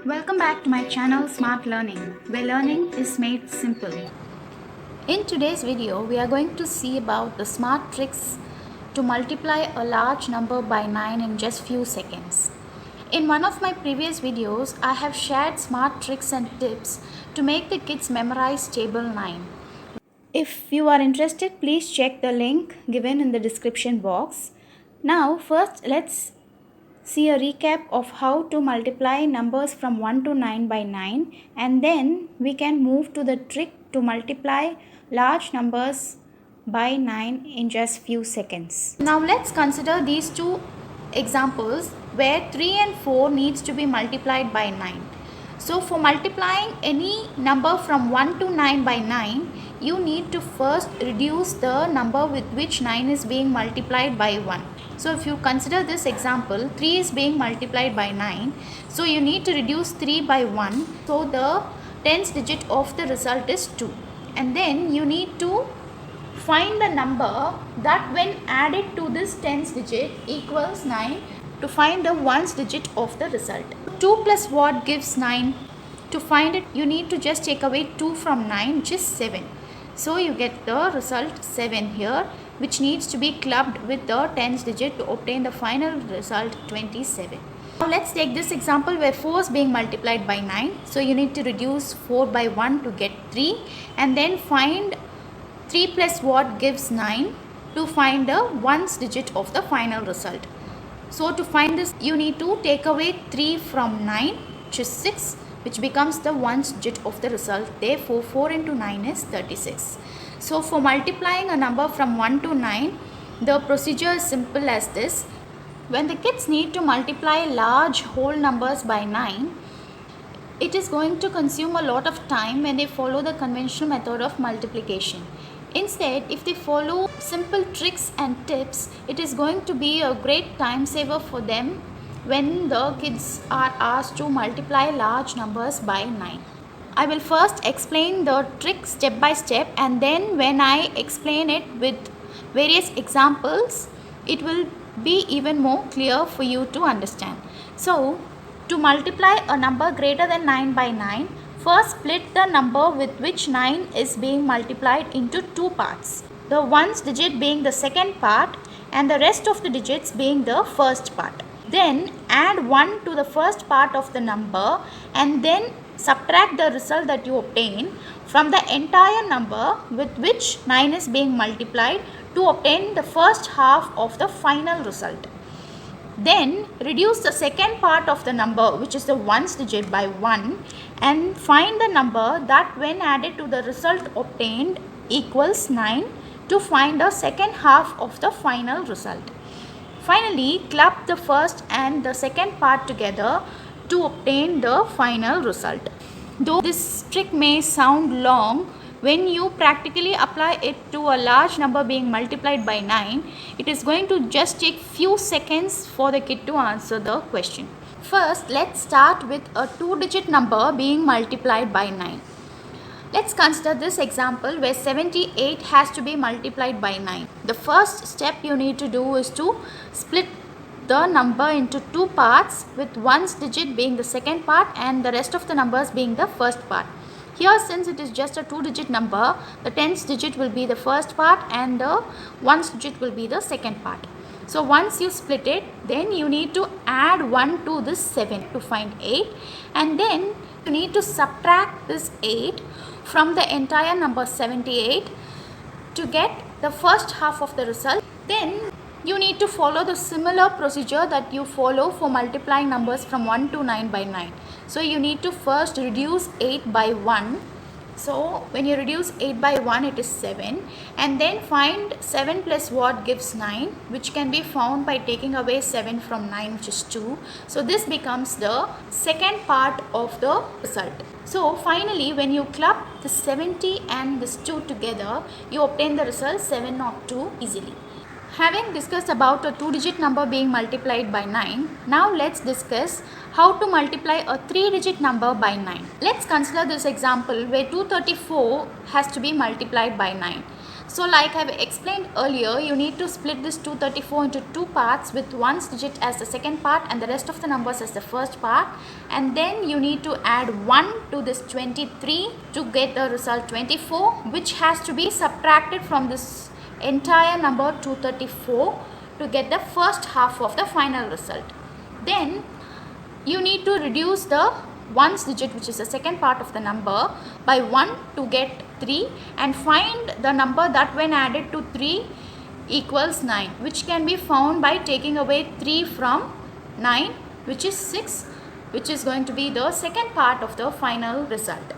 Welcome back to my channel Smart Learning, where learning is made simple. In today's video, we are going to see about the smart tricks to multiply a large number by 9 in just few seconds. In one of my previous videos, I have shared smart tricks and tips to make the kids memorize table 9. If you are interested, please check the link given in the description box. Now, first let's see a recap of how to multiply numbers from 1 to 9 by 9, and then we can move to the trick to multiply large numbers by 9 in just few seconds. Now let's consider these two examples where 3 and 4 needs to be multiplied by 9. So for multiplying any number from 1 to 9 by 9, you need to first reduce the number with which 9 is being multiplied by 1. So if you consider this example, 3 is being multiplied by 9. So you need to reduce 3 by 1. So the tens digit of the result is 2. And then you need to find the number that when added to this tens digit equals 9 to find the ones digit of the result. 2 plus what gives 9? To find it, you need to just take away 2 from 9, which is 7. So you get the result 7 here, which needs to be clubbed with the tens digit to obtain the final result 27. Now let's take this example where 4 is being multiplied by 9. So you need to reduce 4 by 1 to get 3, and then find 3 plus what gives 9 to find the ones digit of the final result. So to find this, you need to take away 3 from 9, which is 6, which becomes the ones digit of the result. Therefore 4 into 9 is 36. So for multiplying a number from 1 to 9, the procedure is simple as this. When the kids need to multiply large whole numbers by 9, it is going to consume a lot of time when they follow the conventional method of multiplication. Instead, if they follow simple tricks and tips, it is going to be a great time saver for them when the kids are asked to multiply large numbers by 9. I will first explain the trick step by step, and then when I explain it with various examples, it will be even more clear for you to understand. So, to multiply a number greater than 9 by 9, first split the number with which 9 is being multiplied into two parts. The ones digit being the second part and the rest of the digits being the first part. Then add 1 to the first part of the number and then subtract the result that you obtain from the entire number with which 9 is being multiplied to obtain the first half of the final result. Then reduce the second part of the number, which is the ones digit, by 1 and find the number that when added to the result obtained equals 9 to find the second half of the final result. Finally, club the first and the second part together to obtain the final result. Though this trick may sound long, when you practically apply it to a large number being multiplied by 9, it is going to just take few seconds for the kid to answer the question. First, let's start with a 2-digit number being multiplied by 9. Let's consider this example where 78 has to be multiplied by 9. The first step you need to do is to split the number into two parts, with ones digit being the second part and the rest of the numbers being the first part. Here, since it is just a 2-digit number, the tens digit will be the first part and the ones digit will be the second part. So once you split it, then you need to add 1 to this 7 to find 8, and then you need to subtract this 8 from the entire number 78 to get the first half of the result. Then you need to follow the similar procedure that you follow for multiplying numbers from 1 to 9 by 9. So you need to first reduce 8 by 1. So when you reduce 8 by 1, it is 7, and then find 7 plus what gives 9, which can be found by taking away 7 from 9, which is 2. So this becomes the second part of the result. So finally, when you club the 70 and this 2 together, you obtain the result 702 easily. Having discussed about a 2-digit number being multiplied by 9, now let's discuss how to multiply a 3-digit number by 9. Let's consider this example where 234 has to be multiplied by 9. So like I've explained earlier, you need to split this 234 into two parts with ones digit as the second part and the rest of the numbers as the first part, and then you need to add 1 to this 23 to get the result 24, which has to be subtracted from this entire number 234 to get the first half of the final result. Then you need to reduce the ones digit, which is the second part of the number, by 1 to get 3 and find the number that when added to 3 equals 9, which can be found by taking away 3 from 9, which is 6, which is going to be the second part of the final result.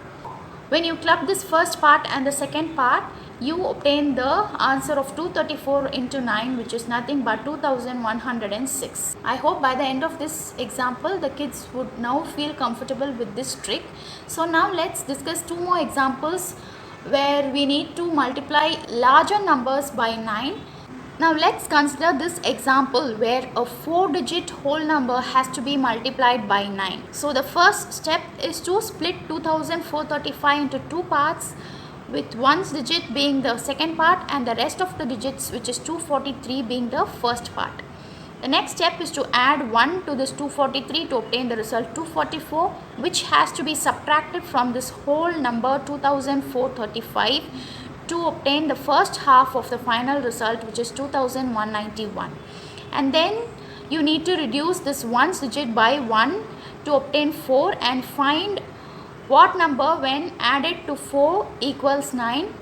When you club this first part and the second part, you obtain the answer of 234 into 9, which is nothing but 2106. I hope by the end of this example the kids would now feel comfortable with this trick. So now let's discuss two more examples where we need to multiply larger numbers by 9. Now let's consider this example where a 4-digit whole number has to be multiplied by 9. So the first step is to split 2435 into two parts, with ones digit being the second part and the rest of the digits, which is 243, being the first part. The next step is to add 1 to this 243 to obtain the result 244, which has to be subtracted from this whole number 2435 to obtain the first half of the final result, which is 2191. And then you need to reduce this ones digit by 1 to obtain 4 and find what number when added to 4 equals 9,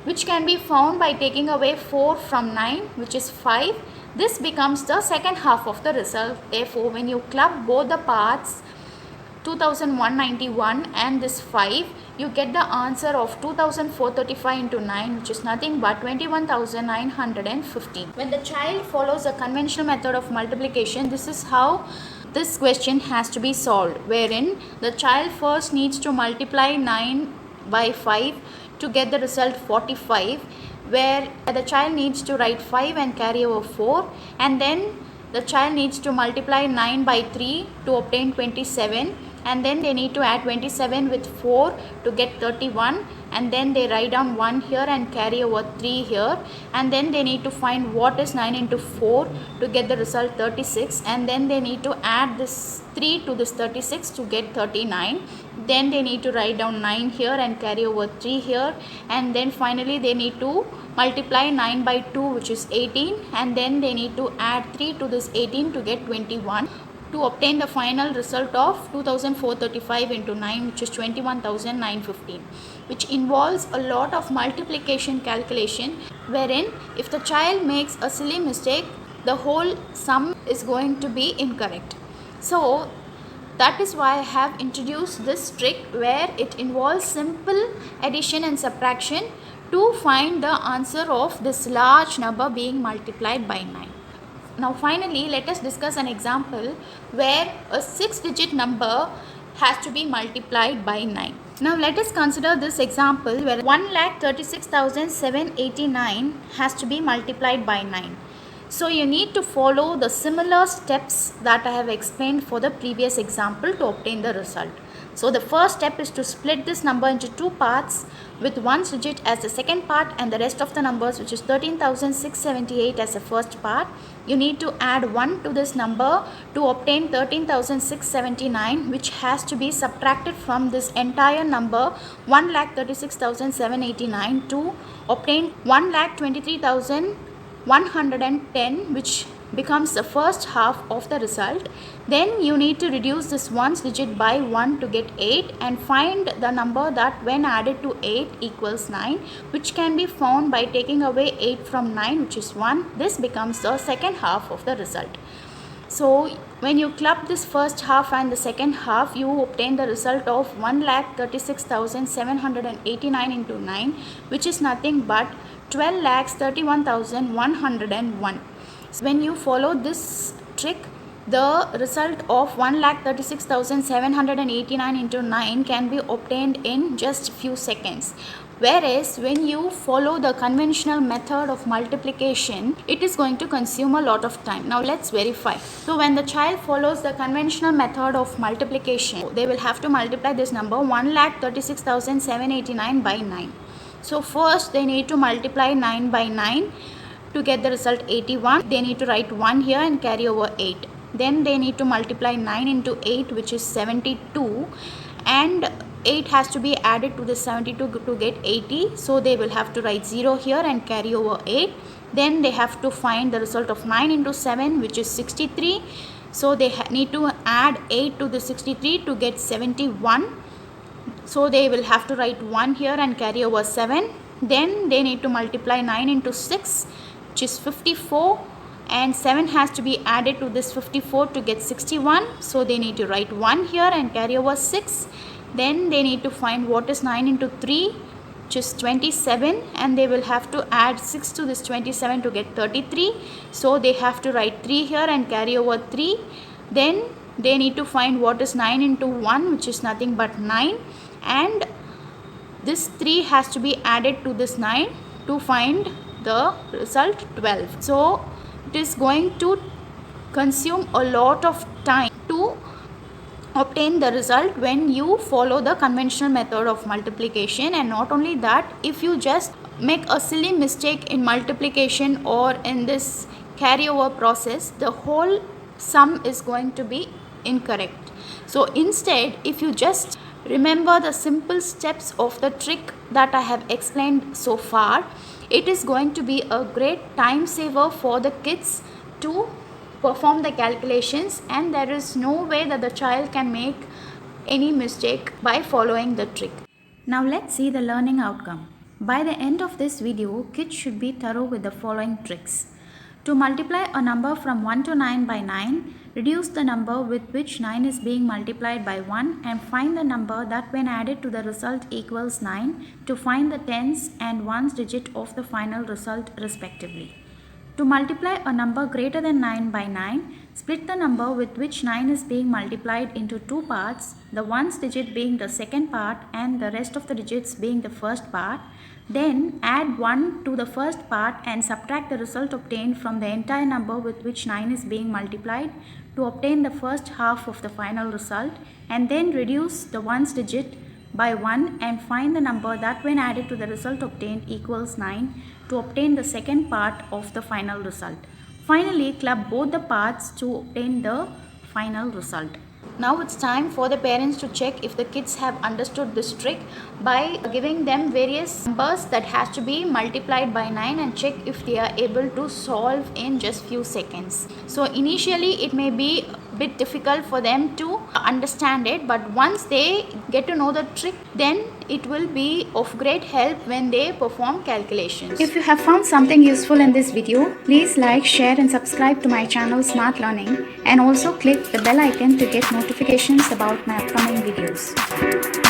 which can be found by taking away 4 from 9, which is 5. This becomes the second half of the result. Therefore, when you club both the parts 2191 and this 5, you get the answer of 2435 into 9, which is nothing but 21915. When the child follows a conventional method of multiplication, this is how this question has to be solved, wherein the child first needs to multiply 9 by 5 to get the result 45, where the child needs to write 5 and carry over 4, and then the child needs to multiply 9 by 3 to obtain 27, and then they need to add 27 with 4 to get 31, and then they write down 1 here and carry over 3 here, and then they need to find what is 9 into 4 to get the result 36, and then they need to add this 3 to this 36 to get 39. Then they need to write down 9 here and carry over 3 here, and then finally they need to multiply 9 by 2, which is 18, and then they need to add 3 to this 18 to get 21 to obtain the final result of 2435 into 9, which is 21915, which involves a lot of multiplication calculation, wherein if the child makes a silly mistake, the whole sum is going to be incorrect. So that is why I have introduced this trick where it involves simple addition and subtraction to find the answer of this large number being multiplied by 9. Now finally, let us discuss an example where a 6-digit number has to be multiplied by 9. Now let us consider this example where 1,36,789 has to be multiplied by 9. So you need to follow the similar steps that I have explained for the previous example to obtain the result. So the first step is to split this number into two parts with ones digit as the second part and the rest of the numbers, which is 13,678, as the first part. You need to add 1 to this number to obtain 13,679, which has to be subtracted from this entire number 1,36,789 to obtain 1,23,110, which becomes the first half of the result. Then you need to reduce this ones digit by 1 to get 8 and find the number that when added to 8 equals 9, which can be found by taking away 8 from 9, which is 1. This becomes the second half of the result. So when you club this first half and the second half, you obtain the result of 1,36,789 into 9, which is nothing but 12,31,101. When you follow this trick, the result of 1,36,789 into 9 can be obtained in just few seconds. Whereas when you follow the conventional method of multiplication, it is going to consume a lot of time. Now let's verify. So when the child follows the conventional method of multiplication, they will have to multiply this number 1,36,789 by 9. So first they need to multiply 9 by 9 to get the result 81. They need to write 1 here and carry over 8. Then they need to multiply 9 into 8, which is 72, and 8 has to be added to the 72 to get 80. So they will have to write 0 here and carry over 8. Then they have to find the result of 9 into 7, which is 63. So they need to add 8 to the 63 to get 71. So they will have to write 1 here and carry over 7. Then they need to multiply 9 into 6, which is 54, and 7 has to be added to this 54 to get 61. So they need to write 1 here and carry over 6. Then they need to find what is 9 into 3, which is 27, and they will have to add 6 to this 27 to get 33. So they have to write 3 here and carry over 3. Then they need to find what is 9 into 1, which is nothing but 9, and this 3 has to be added to this 9 to find the result 12. So it is going to consume a lot of time to obtain the result when you follow the conventional method of multiplication. And not only that, if you just make a silly mistake in multiplication or in this carryover process, the whole sum is going to be incorrect. So instead, if you just remember the simple steps of the trick that I have explained so far, it is going to be a great time saver for the kids to perform the calculations, and there is no way that the child can make any mistake by following the trick. Now let's see the learning outcome. By the end of this video, kids should be thorough with the following tricks. To multiply a number from 1 to 9 by 9, reduce the number with which 9 is being multiplied by 1 and find the number that when added to the result equals 9 to find the tens and ones digit of the final result respectively. To multiply a number greater than 9 by 9, split the number with which 9 is being multiplied into two parts, the ones digit being the second part and the rest of the digits being the first part. Then add 1 to the first part and subtract the result obtained from the entire number with which 9 is being multiplied to obtain the first half of the final result, and then reduce the ones digit by 1 and find the number that when added to the result obtained equals 9 to obtain the second part of the final result. Finally, club both the parts to obtain the final result. Now it's time for the parents to check if the kids have understood this trick by giving them various numbers that has to be multiplied by 9 and check if they are able to solve in just few seconds. So initially it may be a bit difficult for them to understand it, but once they get to know the trick, then it will be of great help when they perform calculations. If you have found something useful in this video, please like, share and subscribe to my channel Smart Learning, and also click the bell icon to get notifications about my upcoming videos.